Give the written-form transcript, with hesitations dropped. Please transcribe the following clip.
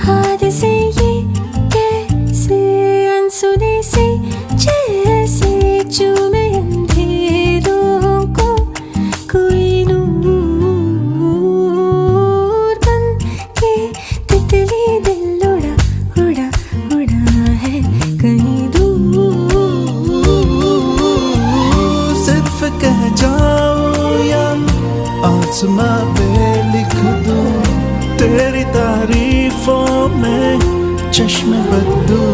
हाथ से ये कैसे अनसुने से जैसे चूमे अंधेरों को कोई नूर बन के तितली दिल उड़ा उड़ा उड़ा है कहीं दूर। सिर्फ कह जाऊं या आसमां पे लिख दूं तेरी तारीफों में चश्मे बदलूं।